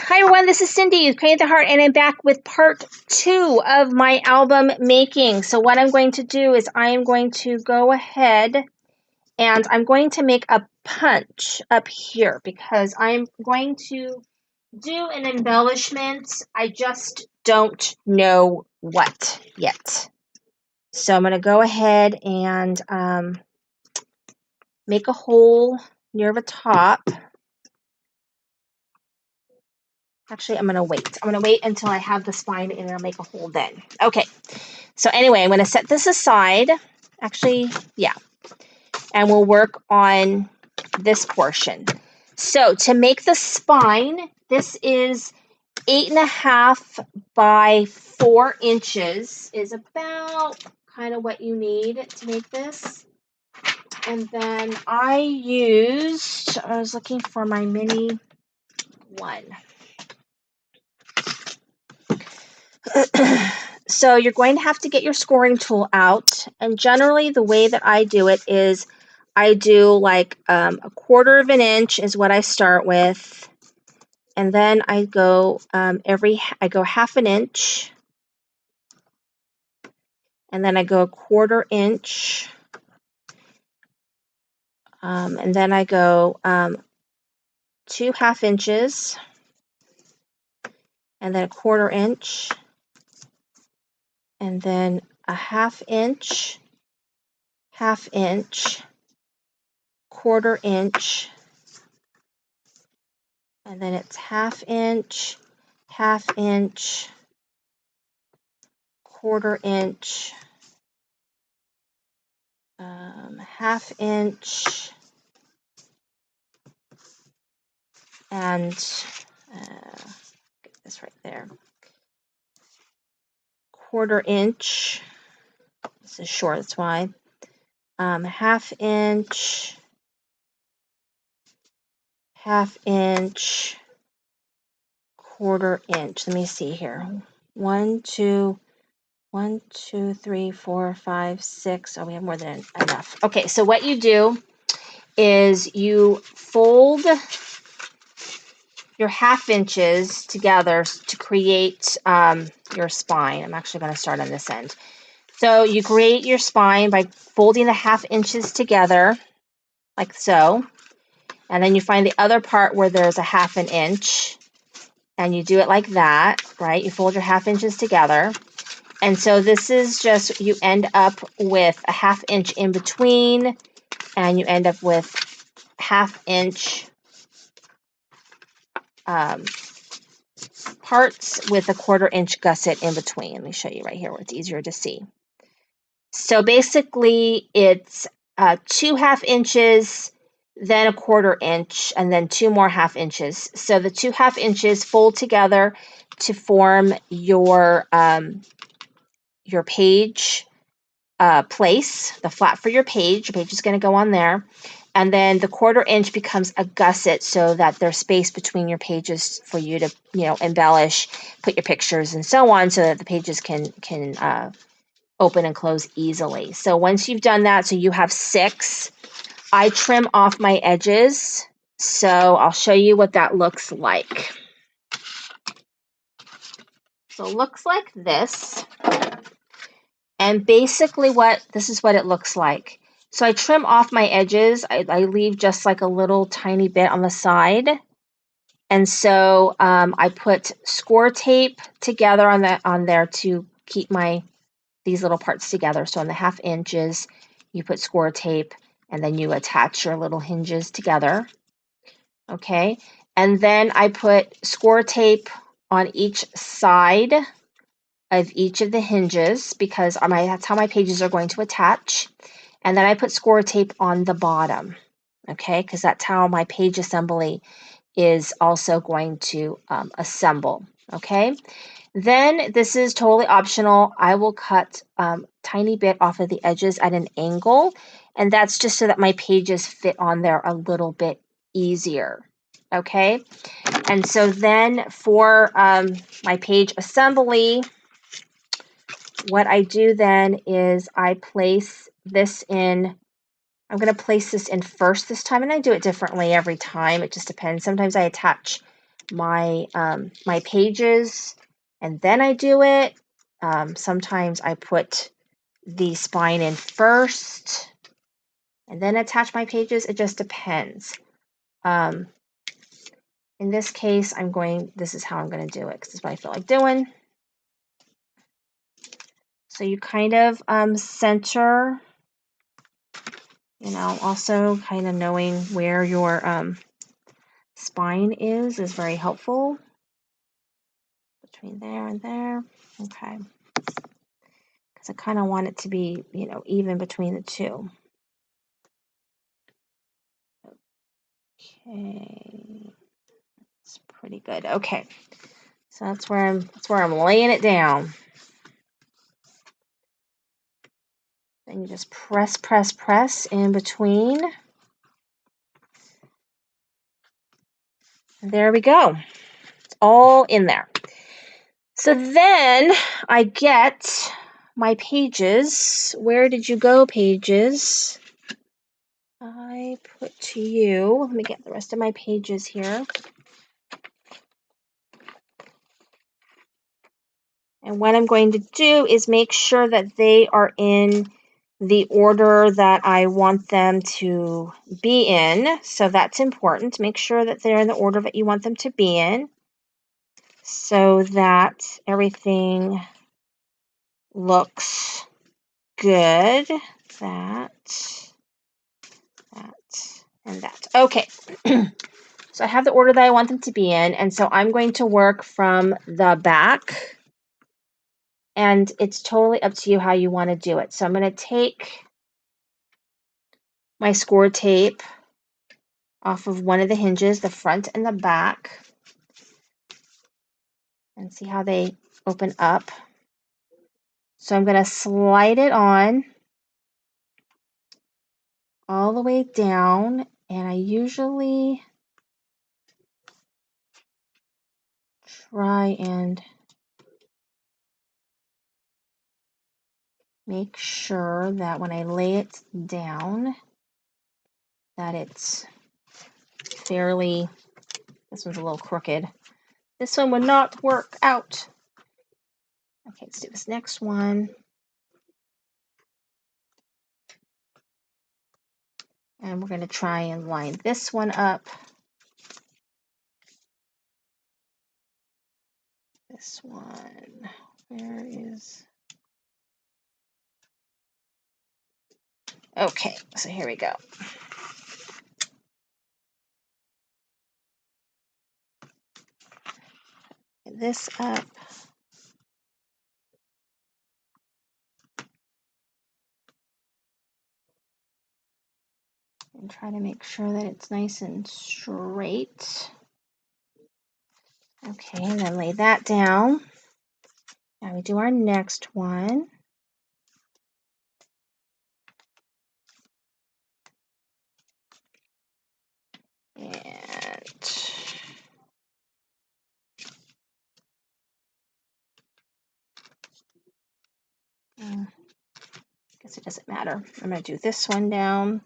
Hi everyone, this is Cindy with Create the Heart, and I'm back with part 2 of my album making. So what I'm going to do is I am going to go ahead and I'm going to make a punch up here because I'm going to do an embellishment. I just don't know what yet. So I'm going to go ahead and make a hole near the top. Actually, I'm going to wait. I'm going to wait until I have the spine and I'll make a hole then. Okay. So anyway, I'm going to set this aside. Actually, yeah. And we'll work on this portion. So to make the spine, this is 8.5 by 4 inches is about kind of what you need to make this. And then I was looking for my mini one. So you're going to have to get your scoring tool out, and generally the way that I do it is I do like a 1/4 of an inch is what I start with, and then I go I go 1/2 an inch, and then I go 1/4 inch, and then I go 2 1/2 inches, and then 1/4 inch, and then a 1/2 inch, 1/2 inch, 1/4 inch, and then it's 1/2 inch, 1/2 inch, 1/4 inch, 1/2 inch, and get this right there, 1/4 inch. This is short, that's why. 1/2 inch, 1/2 inch, 1/4 inch. Let me see here. 1, 2, 3, 4, 5, 6. Oh, we have more than enough. Okay, so what you do is you fold your 1/2 inches together to create your spine. I'm actually going to start on this end. So you create your spine by folding the 1/2 inches together, like so. And then you find the other part where there's a 1/2 an inch, and you do it like that, right? You fold your 1/2 inches together. And so this is just, you end up with a 1/2 inch in between, and you end up with 1/2 inch parts with a 1/4 inch gusset in between. Let me show you right here where it's easier to see. So basically it's 2 1/2 inches, then a 1/4 inch, and then 2 more 1/2 inches. So the 2 1/2 inches fold together to form your page place, the flat for your page. Your page is going to go on there. And then the 1/4 inch becomes a gusset so that there's space between your pages for you to, embellish, put your pictures and so on, so that the pages can open and close easily. So once you've done that, so you have 6, I trim off my edges. So I'll show you what that looks like. So it looks like this. And basically this is what it looks like. So I trim off my edges. I leave just like a little tiny bit on the side. And so I put score tape together on there to keep these little parts together. So on the 1/2 inches, you put score tape, and then you attach your little hinges together. Okay. And then I put score tape on each side of each of the hinges because that's how my pages are going to attach. And then I put score tape on the bottom, okay, because that's how my page assembly is also going to assemble, okay. Then this is totally optional. I will cut tiny bit off of the edges at an angle, and that's just so that my pages fit on there a little bit easier, okay. And so then for my page assembly, what I do then is I place this in. I'm going to place this in first this time, and I do it differently every time. It just depends. Sometimes I attach my my pages and then I do it. Sometimes I put the spine in first and then attach my pages. It just depends. In this case, this is how I'm going to do it because this is what I feel like doing. So you kind of center, you know, also kind of knowing where your spine is very helpful. Between there and there. Okay. Because I kind of want it to be, you know, even between the two. Okay. It's pretty good. Okay. So that's where I'm laying it down. Then you just press, press, press in between. There we go. It's all in there. So then I get my pages. Where did you go, pages? I put to you. Let me get the rest of my pages here. And what I'm going to do is make sure that they are in the order that I want them to be in. So that's important. Make sure that they're in the order that you want them to be in so that everything looks good. That, and that. Okay. So I have the order that I want them to be in. And so I'm going to work from the back. And it's totally up to you how you want to do it. So I'm going to take my score tape off of one of the hinges, the front and the back, and see how they open up. So I'm going to slide it on all the way down, and I usually try and make sure that when I lay it down that it's fairly, this one's a little crooked. This one would not work out. Okay, let's do this next one. And we're going to try and line this one up. This one, where is... Okay, so here we go. Get this up. And try to make sure that it's nice and straight. Okay, and then lay that down. Now we do our next one. And I guess it doesn't matter. I'm going to do this one down.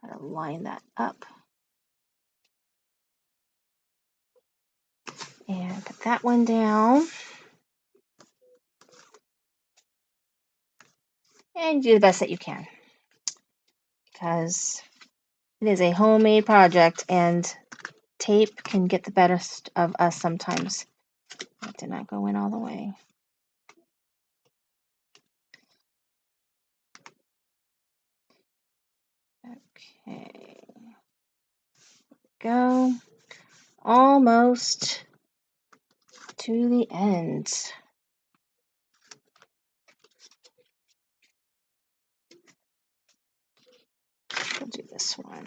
Try to line that up. And put that one down. And do the best that you can. Because it is a homemade project and tape can get the best of us sometimes. That did not go in all the way. Okay. Go. Almost to the end. We'll do this one.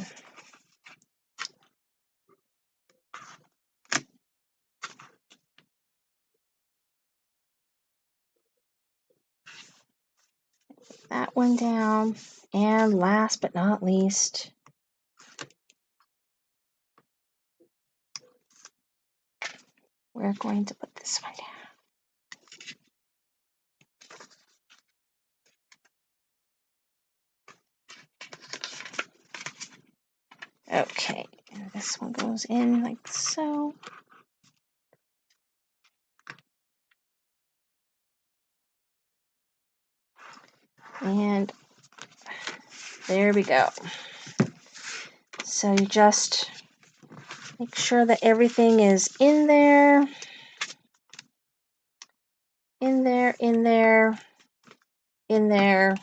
That one down. And last but not least, we're going to put this one down. Okay, and this one goes in like so. And there we go. So you just make sure that everything is in there, in there, in there, in there.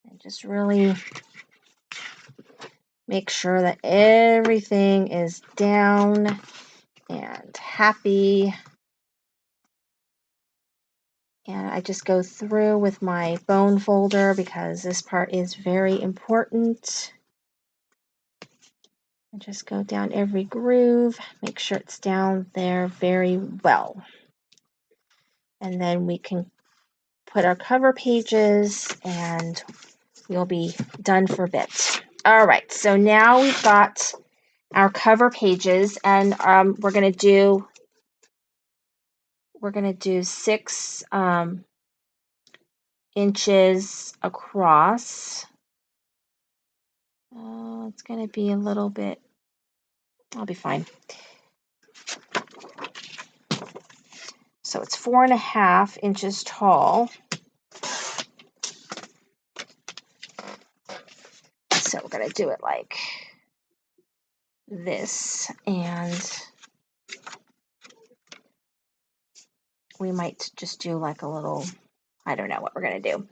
And just really make sure that everything is down and happy. And I just go through with my bone folder because this part is very important. And just go down every groove, make sure it's down there very well. And then we can put our cover pages and we'll be done for bits. All right, so now we've got our cover pages, and we're gonna do 6 inches across. It's gonna be a little bit. I'll be fine. So it's 4.5 inches tall. So we're gonna do it like this, and we might just do like a little, I don't know what we're gonna do.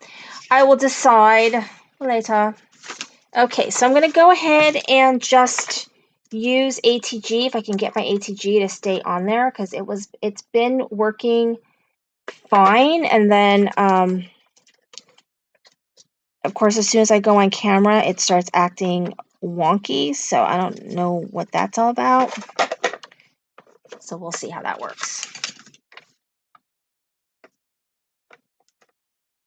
I will decide later. Okay, so I'm gonna go ahead and just use ATG if I can get my ATG to stay on there, because it's been working fine, and then of course as soon as I go on camera it starts acting wonky, so I don't know what that's all about. So we'll see how that works.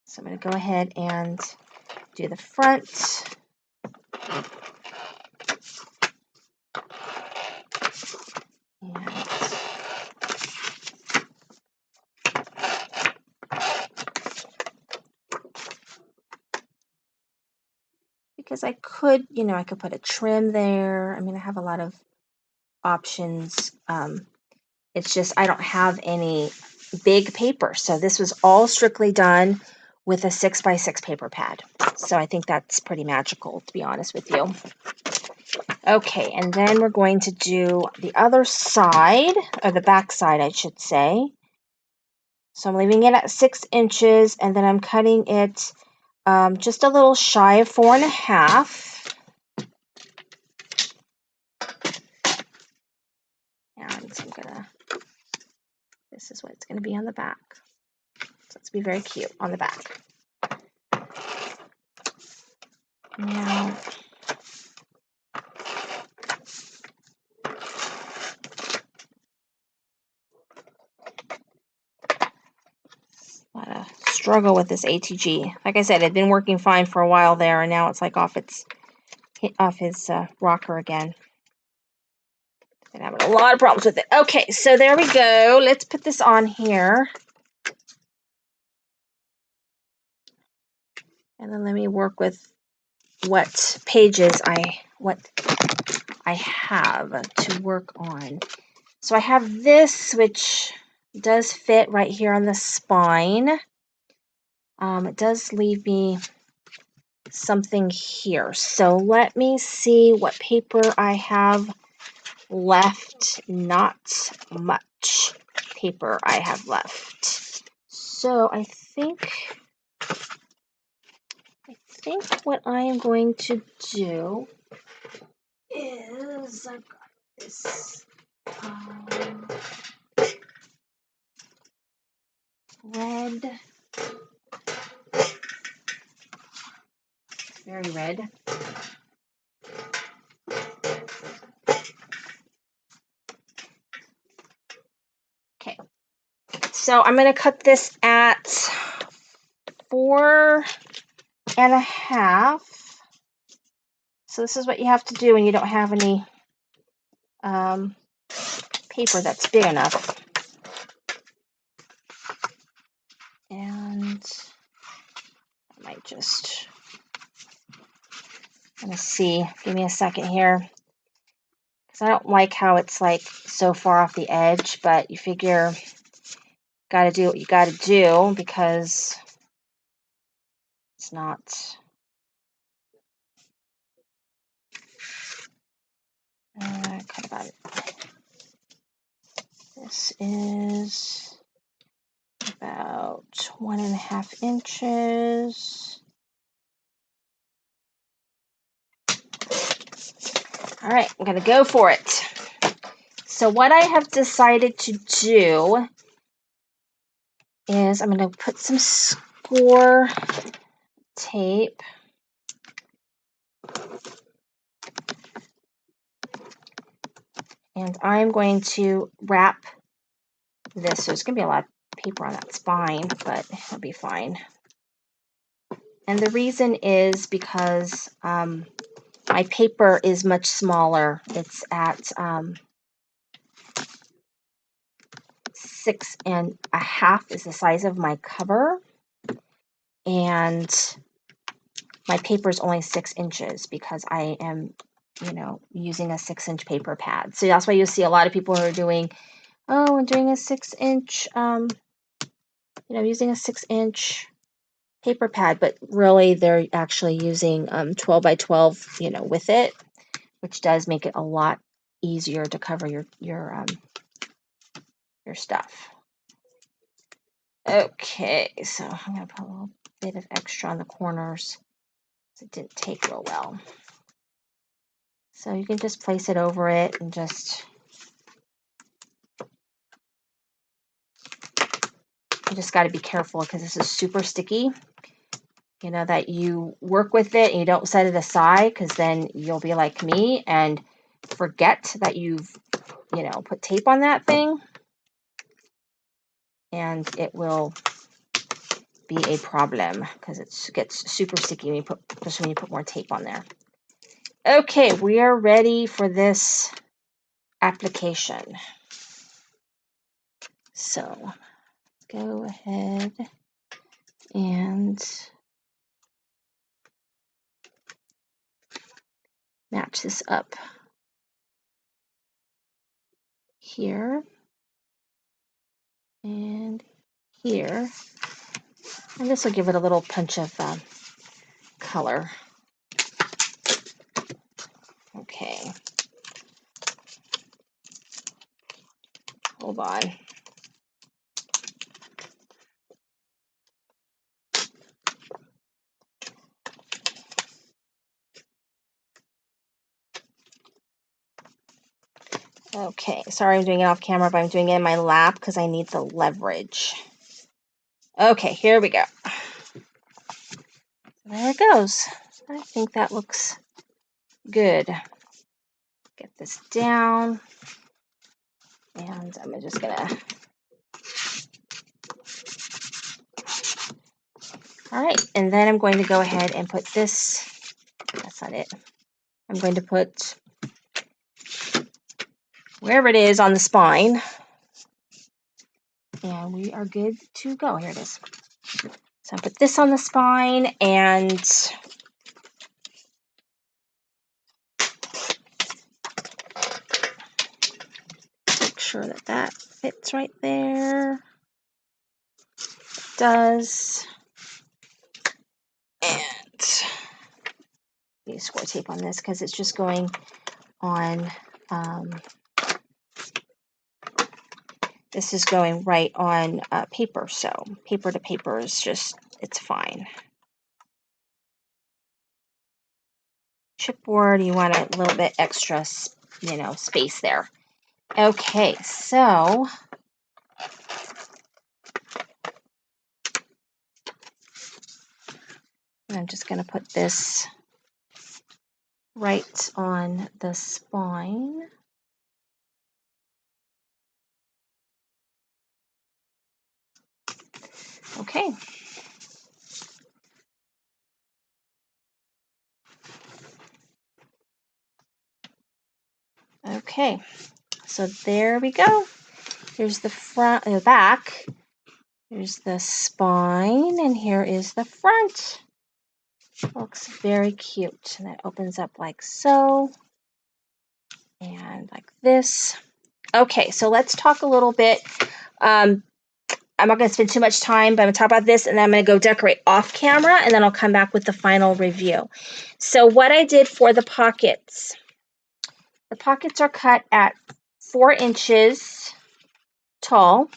So I'm going to go ahead and do the front. And because I could, I could put a trim there. I mean, I have a lot of options. It's just I don't have any big paper. So this was all strictly done with a 6x6 paper pad. So I think that's pretty magical, to be honest with you. Okay, and then we're going to do the other side, or the back side, I should say. So I'm leaving it at 6 inches, and then I'm cutting it just a little shy of 4.5. And I'm gonna, this is what it's gonna be on the back. So it's be very cute on the back. Now, a lot of struggle with this ATG. Like I said, it had been working fine for a while there, and now it's like off his rocker again. Been having a lot of problems with it. Okay, so there we go. Let's put this on here. And then let me work with what pages I have to work on. So I have this, which does fit right here on the spine. It does leave me something here. So let me see what paper I have left. Not much paper I have left. So I think what I am going to do is I've got this red, very red. Okay, so I'm going to cut this at 4.5. So this is what you have to do when you don't have any paper that's big enough. And I might just Let's see. Give me a second here. Because I don't like how it's like so far off the edge, but you figure gotta do what you gotta do because it's not. Cut about it. This is about 1.5 inches. All right, I'm gonna go for it. So what I have decided to do is I'm gonna put some score tape and I'm going to wrap this. So there's gonna be a lot of paper on that spine, but it'll be fine. And the reason is because my paper is much smaller. It's at 6.5 is the size of my cover, and my paper is only 6 inches because I am, using a 6-inch paper pad. So that's why you see a lot of people who are doing, I'm doing a 6-inch, using a 6-inch paper pad, but really they're actually using 12 by 12, with it, which does make it a lot easier to cover your stuff. Okay, so I'm gonna put a little bit of extra on the corners because it didn't take real well. So you can just place it over it and you just got to be careful because this is super sticky. That you work with it and you don't set it aside, because then you'll be like me and forget that you've, put tape on that thing, and it will be a problem because it gets super sticky when especially when you put more tape on there. Okay, we are ready for this application. So let's go ahead and match this up here and here, and this will give it a little punch of color. Okay, hold on. Okay, sorry I'm doing it off camera, but I'm doing it in my lap because I need the leverage. Okay, here we go. There it goes. I think that looks good. Get this down, and I'm just gonna. All right, and then I'm going to go ahead and put this. That's not it. I'm going to put wherever it is on the spine, and we are good to go. Here it is. So I put this on the spine and make sure that that fits right there. It does. And use score tape on this because it's just going on. This is going right on paper, so paper to paper is just, it's fine. Chipboard, you want a little bit extra, space there. Okay, so I'm just going to put this right on the spine. Okay. Okay, so there we go. Here's the front, the back. Here's the spine, and here is the front. Looks very cute. And it opens up like so. And like this. Okay, so let's talk a little bit. I'm not going to spend too much time, but I'm going to talk about this, and then I'm going to go decorate off camera, and then I'll come back with the final review. So what I did for the pockets are cut at 4 inches tall,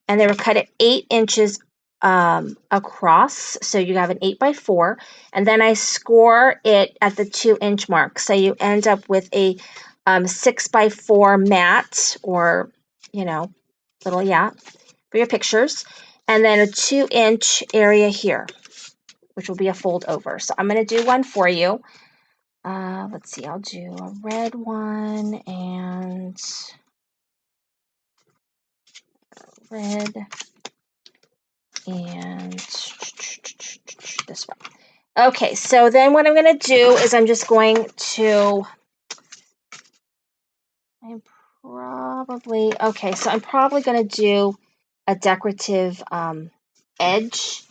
and they were cut at 8 inches across. So you have an 8x4, and then I score it at the 2-inch mark. So you end up with a 6x4 mat, or, you know, little, yeah, for your pictures, and then a 2-inch area here, which will be a fold over. So I'm going to do one for you. Let's see, I'll do a red one and red and this one. Okay, so then what I'm going to do is I'm just going to, I'm probably going to do a decorative edge.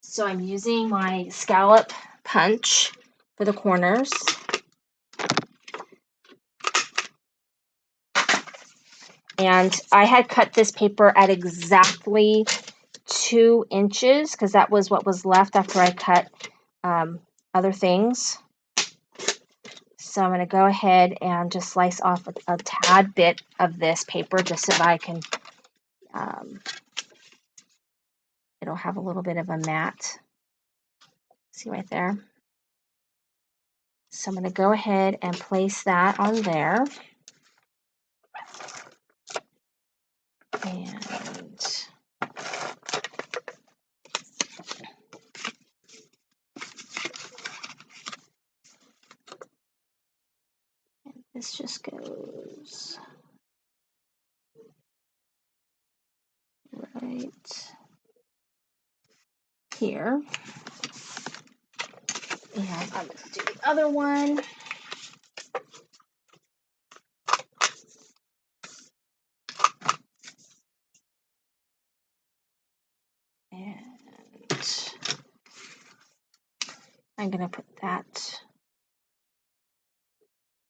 So I'm using my scallop punch for the corners. And I had cut this paper at exactly 2 inches because that was what was left after I cut other things. So I'm going to go ahead and just slice off a tad bit of this paper just so that I can, it'll have a little bit of a mat. See right there? So I'm going to go ahead and place that on there. And this just goes right here. And I'm going to do the other one. And I'm going to put that,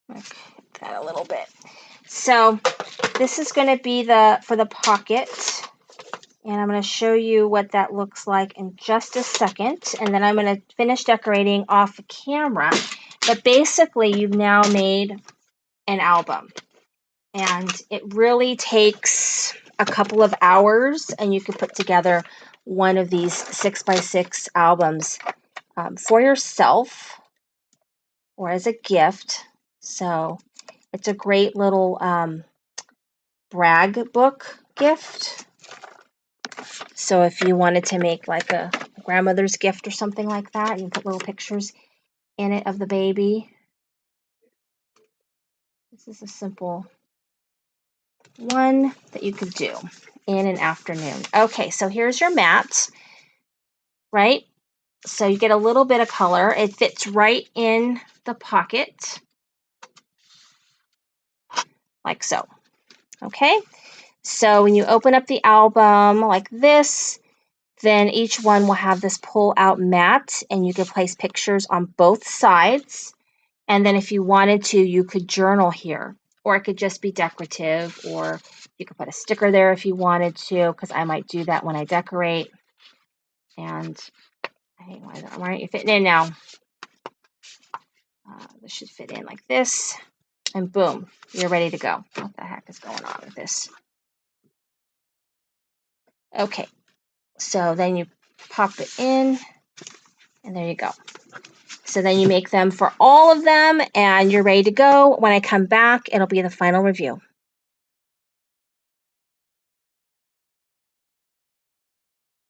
like that a little bit. So this is going to be for the pocket. And I'm going to show you what that looks like in just a second. And then I'm going to finish decorating off camera. But basically, you've now made an album. And it really takes a couple of hours, and you can put together one of these 6x6 albums for yourself or as a gift. So it's a great little brag book gift. So if you wanted to make like a grandmother's gift or something like that, you can put little pictures in it of the baby. This is a simple one that you could do in an afternoon. Okay, so here's your mat, right? So you get a little bit of color. It fits right in the pocket, like so. Okay, so when you open up the album like this, then each one will have this pull-out mat, and you can place pictures on both sides. And then if you wanted to, you could journal here, or it could just be decorative, or you could put a sticker there if you wanted to, because I might do that when I decorate. And hey, why aren't you fitting in now? This should fit in like this, and boom, you're ready to go. What the heck is going on with this? Okay, so then you pop it in, and there you go. So then you make them for all of them, and you're ready to go. When I come back, it'll be the final review.